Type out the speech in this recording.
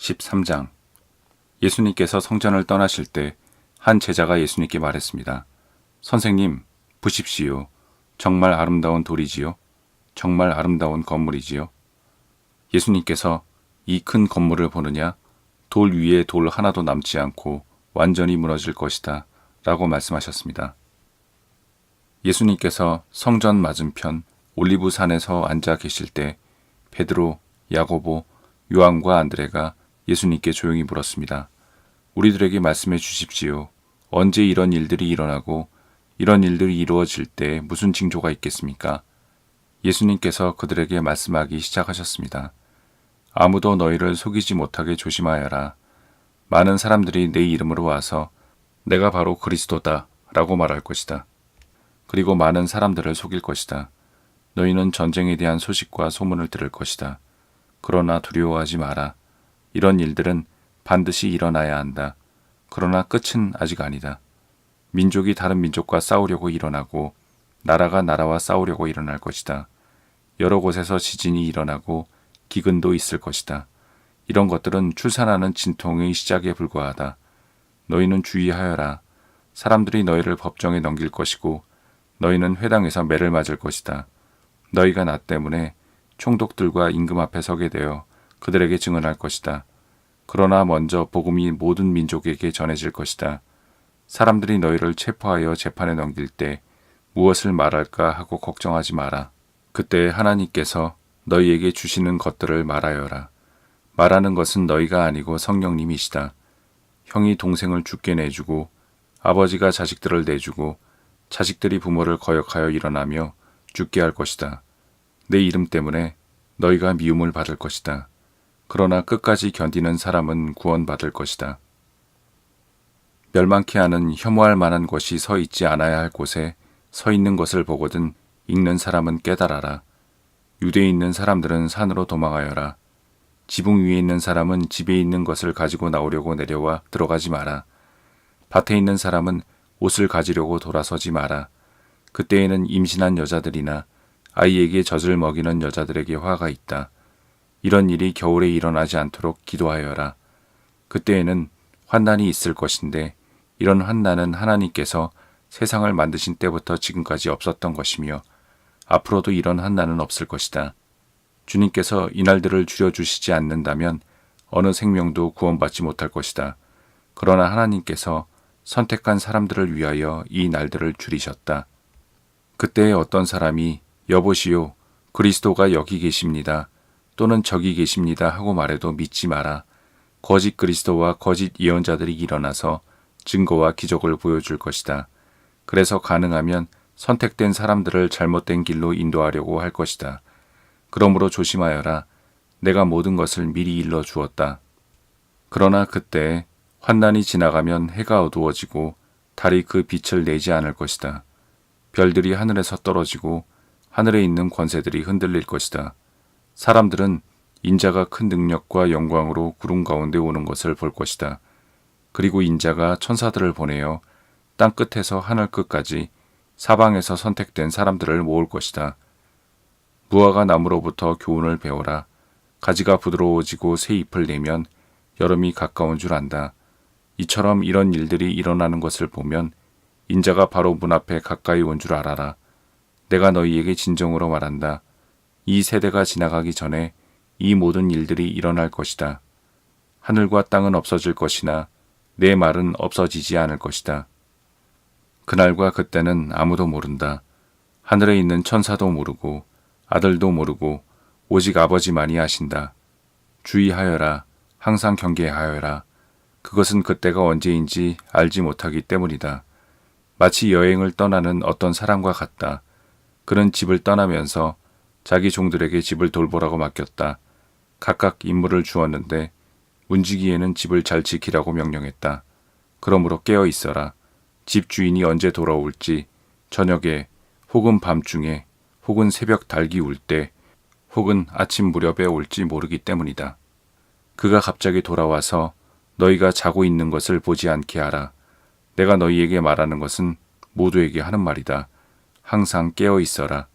13장. 예수님께서 성전을 떠나실 때 한 제자가 예수님께 말했습니다. 선생님, 보십시오. 정말 아름다운 돌이지요. 정말 아름다운 건물이지요. 예수님께서 이 큰 건물을 보느냐? 돌 위에 돌 하나도 남지 않고 완전히 무너질 것이다 라고 말씀하셨습니다. 예수님께서 성전 맞은편 올리브산에서 앉아 계실 때 베드로, 야고보, 요한과 안드레가 예수님께 조용히 물었습니다. 우리들에게 말씀해 주십시오. 언제 이런 일들이 일어나고 이런 일들이 이루어질 때 무슨 징조가 있겠습니까? 예수님께서 그들에게 말씀하기 시작하셨습니다. 아무도 너희를 속이지 못하게 조심하여라. 많은 사람들이 내 이름으로 와서 내가 바로 그리스도다 라고 말할 것이다. 그리고 많은 사람들을 속일 것이다. 너희는 전쟁에 대한 소식과 소문을 들을 것이다. 그러나 두려워하지 마라. 이런 일들은 반드시 일어나야 한다. 그러나 끝은 아직 아니다. 민족이 다른 민족과 싸우려고 일어나고 나라가 나라와 싸우려고 일어날 것이다. 여러 곳에서 지진이 일어나고 기근도 있을 것이다. 이런 것들은 출산하는 진통의 시작에 불과하다. 너희는 주의하여라. 사람들이 너희를 법정에 넘길 것이고 너희는 회당에서 매를 맞을 것이다. 너희가 나 때문에 총독들과 임금 앞에 서게 되어 그들에게 증언할 것이다. 그러나 먼저 복음이 모든 민족에게 전해질 것이다. 사람들이 너희를 체포하여 재판에 넘길 때 무엇을 말할까 하고 걱정하지 마라. 그때 하나님께서 너희에게 주시는 것들을 말하여라. 말하는 것은 너희가 아니고 성령님이시다. 형이 동생을 죽게 내주고 아버지가 자식들을 내주고 자식들이 부모를 거역하여 일어나며 죽게 할 것이다. 내 이름 때문에 너희가 미움을 받을 것이다. 그러나 끝까지 견디는 사람은 구원받을 것이다. 멸망케 하는 혐오할 만한 것이 서 있지 않아야 할 곳에 서 있는 것을 보거든 읽는 사람은 깨달아라. 유대에 있는 사람들은 산으로 도망하여라. 지붕 위에 있는 사람은 집에 있는 것을 가지고 나오려고 내려와 들어가지 마라. 밭에 있는 사람은 옷을 가지려고 돌아서지 마라. 그때에는 임신한 여자들이나 아이에게 젖을 먹이는 여자들에게 화가 있다. 이런 일이 겨울에 일어나지 않도록 기도하여라. 그때에는 환난이 있을 것인데 이런 환난은 하나님께서 세상을 만드신 때부터 지금까지 없었던 것이며 앞으로도 이런 환난은 없을 것이다. 주님께서 이 날들을 줄여주시지 않는다면 어느 생명도 구원받지 못할 것이다. 그러나 하나님께서 선택한 사람들을 위하여 이 날들을 줄이셨다. 그때에 어떤 사람이 여보시오, 그리스도가 여기 계십니다. 또는 저기 계십니다 하고 말해도 믿지 마라. 거짓 그리스도와 거짓 예언자들이 일어나서 증거와 기적을 보여줄 것이다. 그래서 가능하면 선택된 사람들을 잘못된 길로 인도하려고 할 것이다. 그러므로 조심하여라. 내가 모든 것을 미리 일러 주었다. 그러나 그때 환난이 지나가면 해가 어두워지고 달이 그 빛을 내지 않을 것이다. 별들이 하늘에서 떨어지고 하늘에 있는 권세들이 흔들릴 것이다. 사람들은 인자가 큰 능력과 영광으로 구름 가운데 오는 것을 볼 것이다. 그리고 인자가 천사들을 보내어 땅 끝에서 하늘 끝까지 사방에서 선택된 사람들을 모을 것이다. 무화과 나무로부터 교훈을 배워라. 가지가 부드러워지고 새 잎을 내면 여름이 가까운 줄 안다. 이처럼 이런 일들이 일어나는 것을 보면 인자가 바로 문 앞에 가까이 온 줄 알아라. 내가 너희에게 진정으로 말한다. 이 세대가 지나가기 전에 이 모든 일들이 일어날 것이다. 하늘과 땅은 없어질 것이나 내 말은 없어지지 않을 것이다. 그날과 그때는 아무도 모른다. 하늘에 있는 천사도 모르고 아들도 모르고 오직 아버지만이 아신다. 주의하여라. 항상 경계하여라. 그것은 그때가 언제인지 알지 못하기 때문이다. 마치 여행을 떠나는 어떤 사람과 같다. 그는 집을 떠나면서 자기 종들에게 집을 돌보라고 맡겼다. 각각 임무를 주었는데 문지기에는 집을 잘 지키라고 명령했다. 그러므로 깨어 있어라. 집 주인이 언제 돌아올지 저녁에 혹은 밤중에 혹은 새벽 달기 울 때 혹은 아침 무렵에 올지 모르기 때문이다. 그가 갑자기 돌아와서 너희가 자고 있는 것을 보지 않게 하라. 내가 너희에게 말하는 것은 모두에게 하는 말이다. 항상 깨어 있어라.